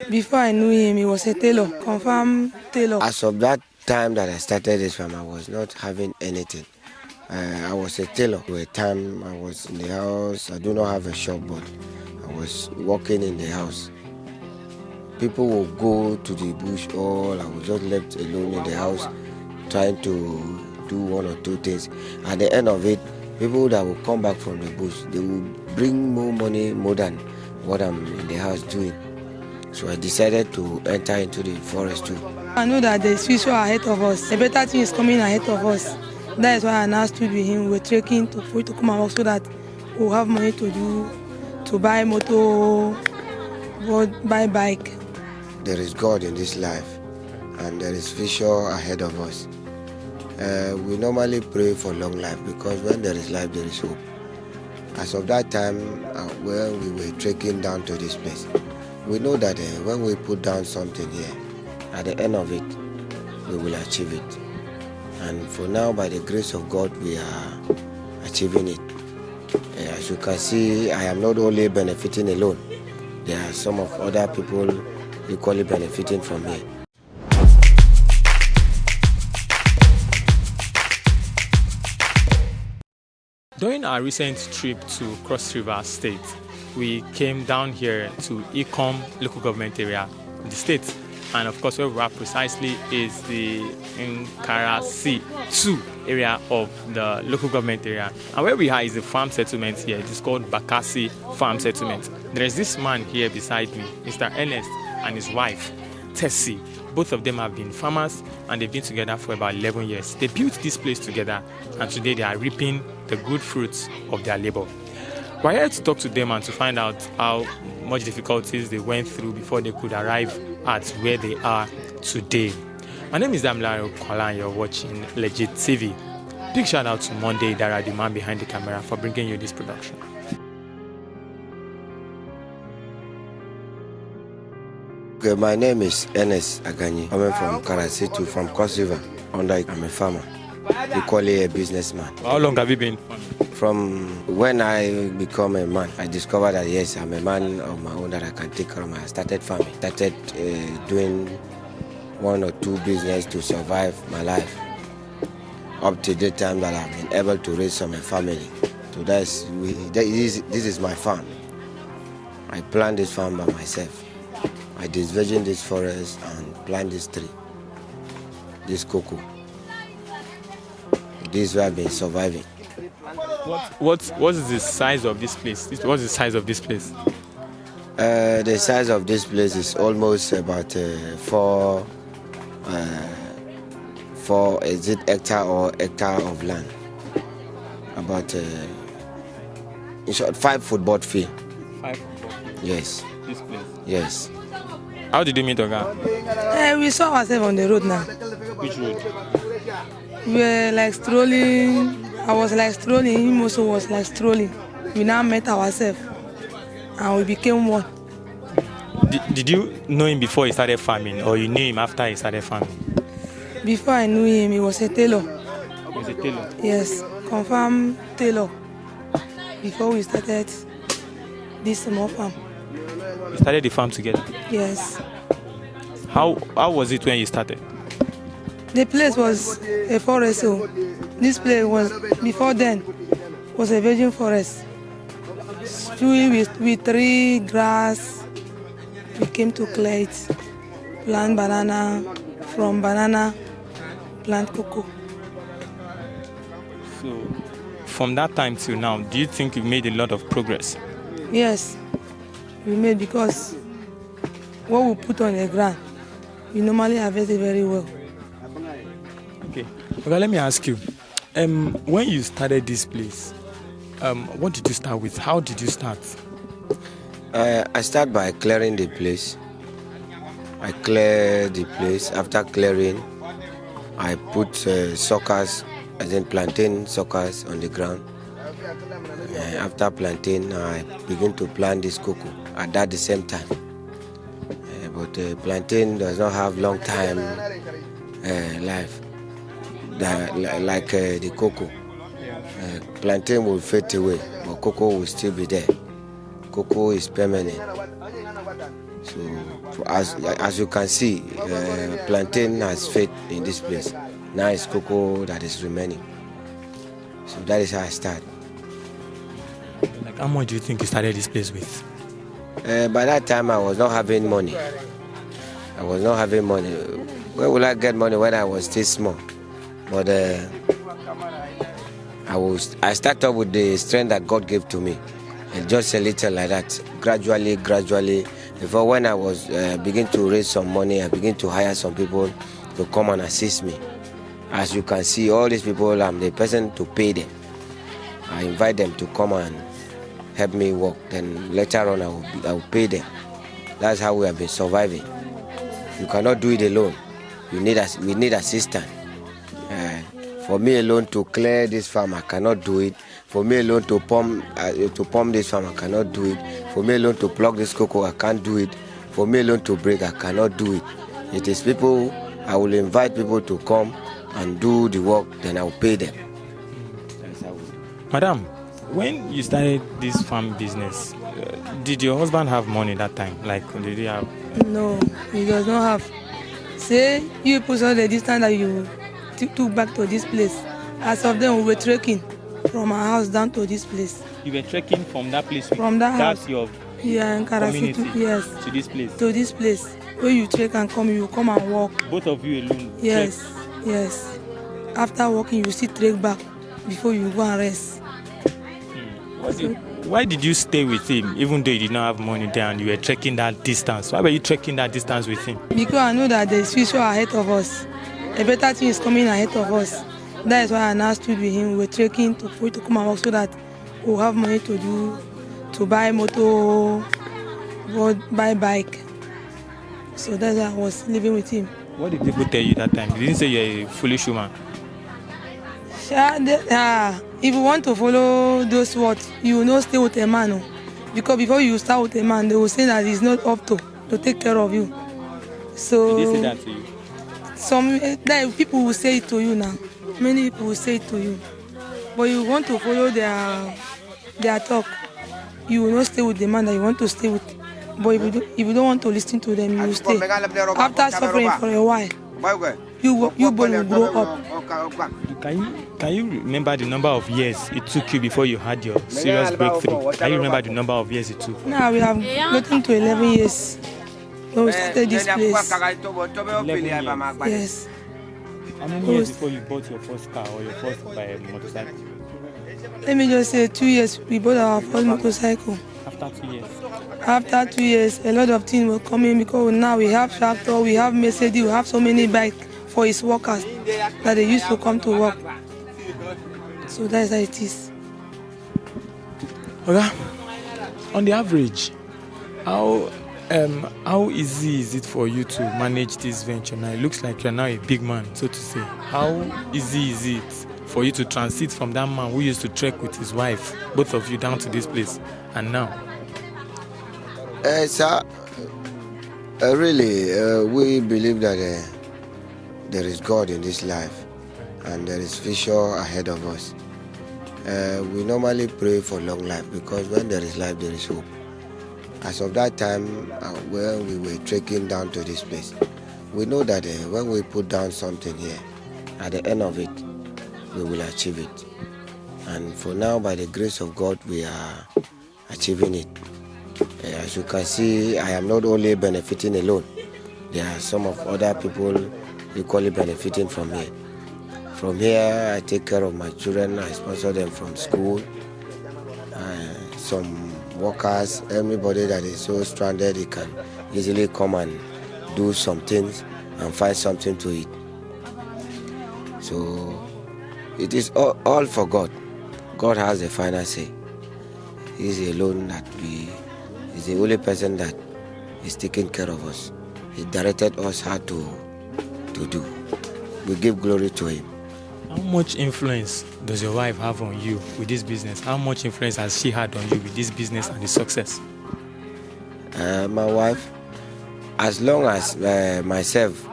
Before I knew him, he was a tailor, confirmed tailor. As of that time that I started this farm, I was not having anything. I was a tailor. For a time I was in the house. I do not have a shop, but I was working in the house. People will go to the bush, or I was just left alone in the house trying to do one or two things. At the end of it, people that will come back from the bush, they will bring more money, more than what I'm in the house doing. So I decided to enter into the forest too. I know that there is future ahead of us. A better thing is coming ahead of us. That is why I now stood with him. We're trekking for it to come and work so that we'll have money to buy motor, buy bike. There is God in this life, and there is future ahead of us. We normally pray for long life, because when there is life, there is hope. As of that time, when we were trekking down to this place, we know that when we put down something here, at the end of it, we will achieve it. And for now, by the grace of God, we are achieving it. As you can see, I am not only benefiting alone. There are some of other people equally benefiting from here. During our recent trip to Cross River State, we came down here to Ikom local government area of the state. And of course, where we are precisely is the Nkarasi 2 area of the local government area. And where we are is a farm settlement here. It is called Bakasi Farm Settlement. There is this man here beside me, Mr. Ernest, and his wife, Tessie. Both of them have been farmers, and they've been together for about 11 years. They built this place together, and today they are reaping the good fruits of their labor. We're here to talk to them and to find out how much difficulties they went through before they could arrive at where they are today. My name is Damilare Okola, and you're watching Legit TV. Big shout out to Monday Dara, the man behind the camera, for bringing you this production. Okay, my name is Ernest Aganyi. I'm from Karasitu, from Cross River. I'm a farmer, equally a businessman. How long have you been? From when I become a man, I discovered that yes, I'm a man of my own, that I can take care of my. I started farming, started doing one or two business to survive my life. Up to the time that I've been able to raise some family. So this is my farm. I plant this farm by myself. I disvirgin this forest and plant this tree, this cocoa. This is where I've been surviving. What is the size of this place? What's the size of this place? The size of this place is almost about 4 is it hectare or hectare of land? About in short 5 football field. 5 football field. Yes. This place. Yes. How did you meet Oga? We saw ourselves on the road now. Which road? We were like strolling. I was like strolling, him also was like strolling. We now met ourselves and we became one. Did you know him before he started farming, or you knew him after he started farming? Before I knew him, he was a tailor. He was a tailor? Yes, confirmed tailor. Before we started this small farm. You started the farm together? Yes. How was it when you started? The place was a forest, so this place was, before then, was a virgin forest. With tree, grass, we came to clear it, plant banana, from banana, plant cocoa. So, from that time till now, do you think you've made a lot of progress? Yes, we made, because what we put on the ground, we normally harvest it very well. Okay, let me ask you, when you started this place, what did you start with? How did you start? I start by clearing the place. I clear the place. After clearing, I put suckers, as in plantain suckers on the ground. After planting, I begin to plant this cocoa at that the same time. But plantain does not have long time life like the cocoa. Plantain will fade away, but cocoa will still be there. Cocoa is permanent. So As you can see, plantain has faith in this place. Now it's cocoa that is remaining. So that is how I start. Like, how much do you think you started this place with? By that time, I was not having money. Where will I get money when I was still small? But I started with the strength that God gave to me, and just a little like that, gradually. Before, when I was begin to raise some money, I begin to hire some people to come and assist me. As you can see, all these people, I'm the person to pay them. I invite them to come and help me work. Then later on, I will pay them. That's how we have been surviving. You cannot do it alone. We need assistance. For me alone to clear this farm, I cannot do it. For me alone to pump this farm, I cannot do it. For me alone to pluck this cocoa, I can't do it. For me alone to break, I cannot do it. It is people. I will invite people to come and do the work. Then I will pay them. That's how we do. Madam, when you started this farm business, did your husband have money that time? Like, did he have? No, he does not have. Say you put all the distance that you took back to this place. As of then, we were trekking from our house down to this place. You were trekking from that place? From that house. That's your in Karasi, yes. To this place? To this place. Where you trek and come, you come and walk. Both of you alone? Yes, yes. After walking, you still trek back before you go and rest. Why did you stay with him, even though you did not have money there and you were trekking that distance? Why were you trekking that distance with him? Because I know that there is future ahead of us. A better thing is coming ahead of us. That is why I now stood with him. We were trekking to come and work so that we'll have money to buy motor, buy bike. So that's why I was living with him. What did people tell you that time? They didn't say you're a foolish woman. If you want to follow those words, you will not stay with a man. No? Because before you start with a man, they will say that he's not up to take care of you. So did they say that to you? Some people will say it to you now. Many people will say it to you. But you want to follow their talk. You will not stay with the man that you want to stay with. But if you don't want to listen to them, you will stay. After suffering for a while, you both will grow up. Can you remember the number of years it took you before you had your serious breakthrough? Can you remember the number of years it took? Now we have gotten to 11 years when we started this place. 11 years. Yes. How many years before you bought your first car or your first motorcycle? Let me just say 2 years we bought our first motorcycle. After 2 years? After 2 years, a lot of things were coming because now we have tractor, we have Mercedes, we have so many bikes for his workers that they used to come to work. So that's how it is. Okay. On the average, how easy is it for you to manage this venture now? It looks like you're now a big man, so to say. How easy is it for you to transit from that man who used to trek with his wife, both of you, down to this place, and now? Sir, really, we believe that there is God in this life and there is future ahead of us. We normally pray for long life because when there is life, there is hope. As of that time, when we were trekking down to this place, we know that when we put down something here, at the end of it, we will achieve it. And for now, by the grace of God, we are achieving it. As you can see, I am not only benefiting alone. There are some of other people equally benefiting from here. From here, I take care of my children. I sponsor them from school. Some workers, everybody that is so stranded, he can easily come and do some things and find something to eat. So it is all for God. God has the final say. He's alone He's the only person that is taking care of us. He directed us how to do. We give glory to him. How much influence does your wife have on you with this business? How much influence has she had on you with this business and the success? My wife, as long as myself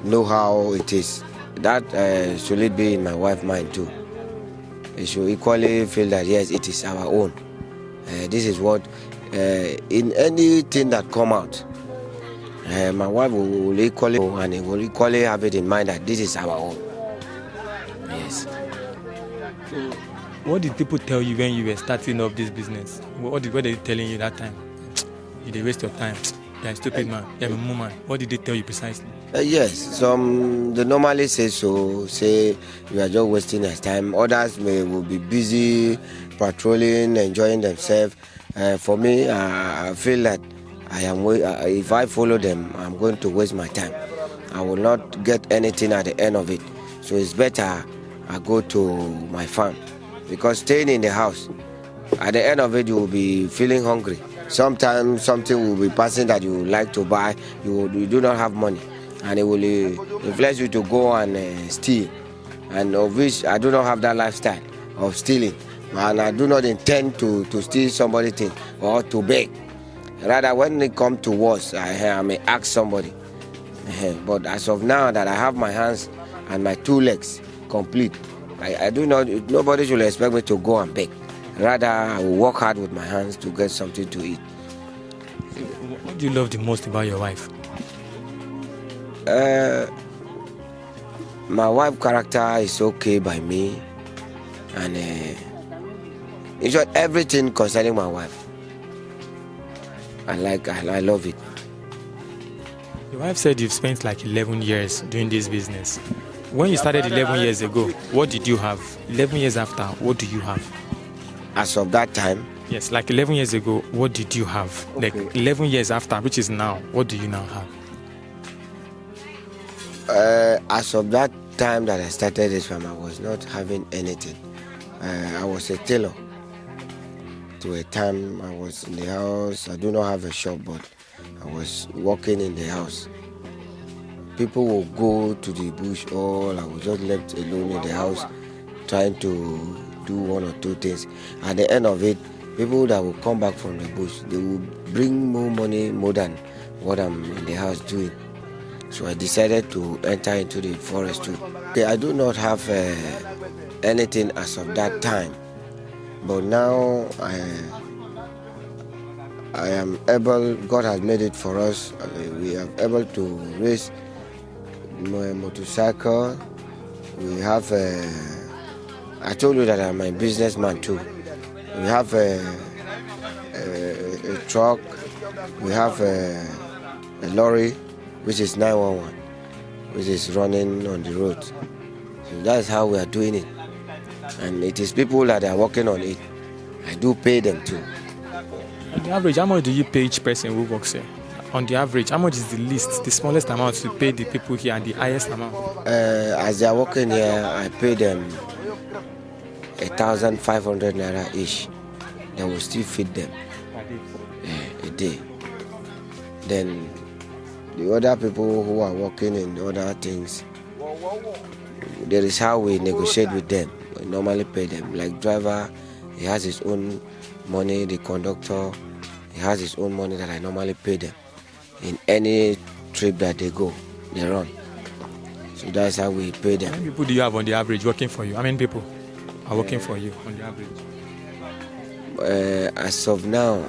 know how it is, that should it be in my wife's mind too. She should equally feel that yes, it is our own. This is what, in anything that come out, My wife will equally, and will equally have it in mind that this is our own. Yes. So, what did people tell you when you were starting up this business? What were they telling you that time? You did waste your time. You're a stupid man. You're a woman. What did they tell you precisely? Yes, some they normally say so. Say you are just wasting your time. Others will be busy patrolling, enjoying themselves. For me, I feel that if I follow them, I'm going to waste my time. I will not get anything at the end of it. So it's better I go to my farm, because staying in the house, at the end of it, you will be feeling hungry. Sometimes something will be passing that you would like to buy, you do not have money, and it will influence you to go and steal. And of which I do not have that lifestyle of stealing, and I do not intend to steal somebody's thing or to beg. Rather, when it comes to wars, I may ask somebody. But as of now that I have my hands and my 2 legs complete, I do not. Nobody should expect me to go and beg. Rather, I will work hard with my hands to get something to eat. What do you love the most about your wife? My wife's character is okay by me, and in short, everything concerning my wife, I love it. Your wife said you've spent like 11 years doing this business. When you started 11 years ago, what did you have? 11 years after, what do you have? As of that time? Yes, like 11 years ago, what did you have? Okay. Like 11 years after, which is now, what do you now have? As of that time that I started this farm, I was not having anything. I was a tailor. To a time I was in the house. I do not have a shop, but I was working in the house. People will go to the bush, or I was just left alone in the house trying to do 1 or 2 things. At the end of it, people that will come back from the bush, they will bring more money more than what I'm in the house doing. So I decided to enter into the forest too. I do not have anything as of that time, but now I am able. God has made it for us. We are able to race my motorcycle. We have I told you that I'm a businessman too. We have a truck. We have a lorry, which is 911, which is running on the road. So that's how we are doing it. And it is people that are working on it. I do pay them too. On the average, how much do you pay each person who works here? On the average, how much is the least, the smallest amount you pay the people here, and the highest amount? As they are working here, I pay them 1,500 naira each. They will still feed them a day. Then the other people who are working in other things, there is how we negotiate with them. We normally pay them. Like driver, he has his own money. The conductor, he has his own money that I normally pay them. In any trip that they go, they run. So that's how we pay them. How many people do you have on the average working for you? How many people are working for you on the average? As of now,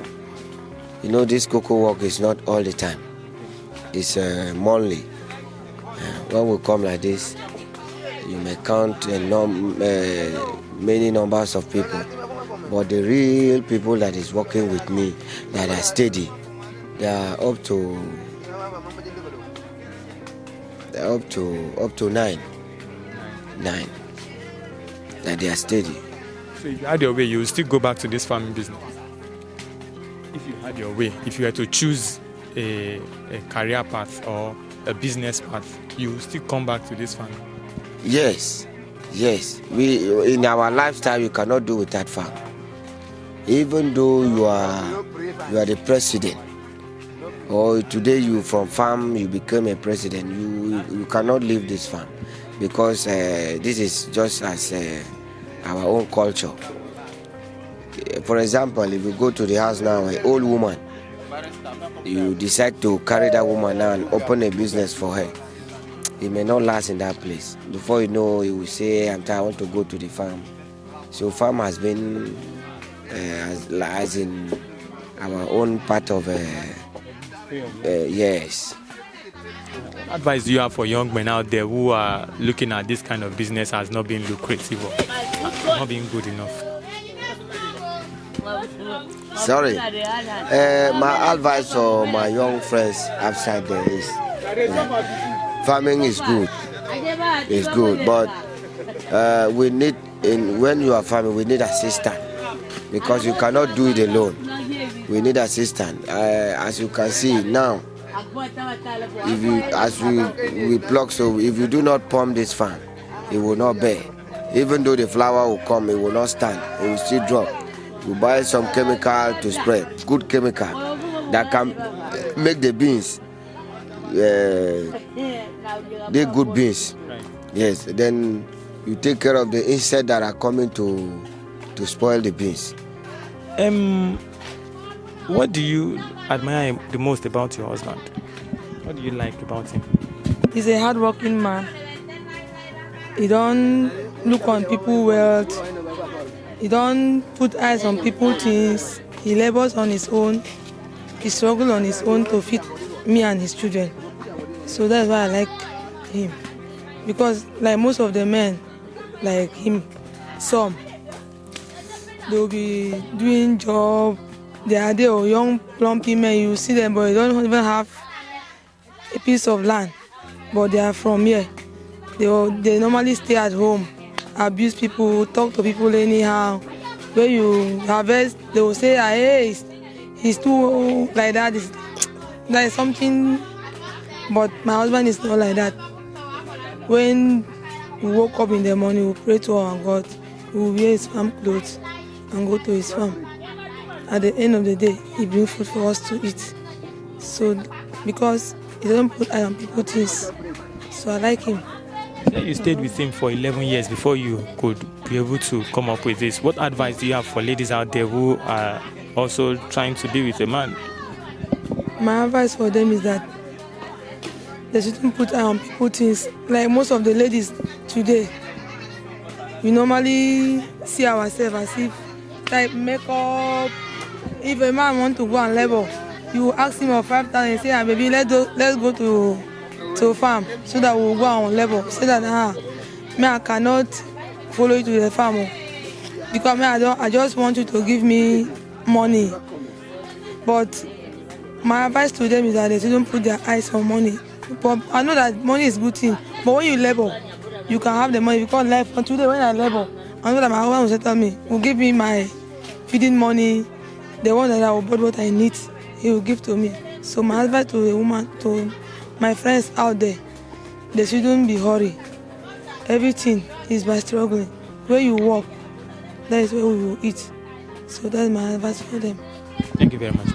this cocoa work is not all the time. It's monthly. When we come like this, you may count many numbers of people, but the real people that is working with me, that are steady, they are up to 9 that they are steady. So if you had your way, you will still go back to this farming business? If you had your way, if you were to choose a career path or a business path, you will still come back to this farming? Yes. We in our lifestyle, you cannot do without farm. Even though you are the president, or today you from farm you become a president, you cannot leave this farm, because this is just as our own culture. For example, if you go to the house now, an old woman, you decide to carry that woman now and open a business for her, it may not last in that place. Before you know, he will say, I want to go to the farm. So farm has been as in our own part of yes, advice do you have for young men out there who are looking at this kind of business as not being lucrative or not being good enough? Sorry. My advice for my young friends outside there is farming is good. It's good, but we need, when you are farming, we need assistance because you cannot do it alone. We need assistance. As you can see now, we pluck, so if you do not pump this farm, it will not bear. Even though the flower will come, it will not stand. It will still drop. You buy some chemical to spray, good chemical that can make the beans, they good beans. Yes, then you take care of the insects that are coming to spoil the beans. What do you admire the most about your husband? What do you like about him? He's a hardworking man. He don't look on people's wealth. He don't put eyes on people's things. He labors on his own. He struggles on his own to feed me and his children. So that's why I like him. Because like most of the men, like him, some, they'll be doing job. They are there, young plumpy men, you see them, but they don't even have a piece of land. But they are from here. They normally stay at home, abuse people, talk to people anyhow. When you harvest, they will say, hey, he's too like that. That is something, but my husband is not like that. When we woke up in the morning, we pray to our God, we will wear his farm clothes and go to his farm. At the end of the day, he brings food for us to eat. So, because he doesn't put eye on people's things, so I like him. You stayed with him for 11 years before you could be able to come up with this. What advice do you have for ladies out there who are also trying to be with a man? My advice for them is that they shouldn't put eye on people's things. Like most of the ladies today, we normally see ourselves as if like makeup. If a man wants to go and labor, you ask him for 5,000 and say, baby, let's go to farm so that we'll go on labor. Say that me, I cannot follow you to the farm because me, I just want you to give me money. But my advice to them is that they shouldn't put their eyes on money. But I know that money is a good thing, but when you labor, you can have the money because life. And today when I labor, I know that my husband will tell me, will give me my feeding money, the one that I will buy what I need, he will give to me. So my advice to the woman, to my friends out there, they shouldn't be hurry. Everything is by struggling. Where you work, that is where we will eat. So that's my advice for them. Thank you very much.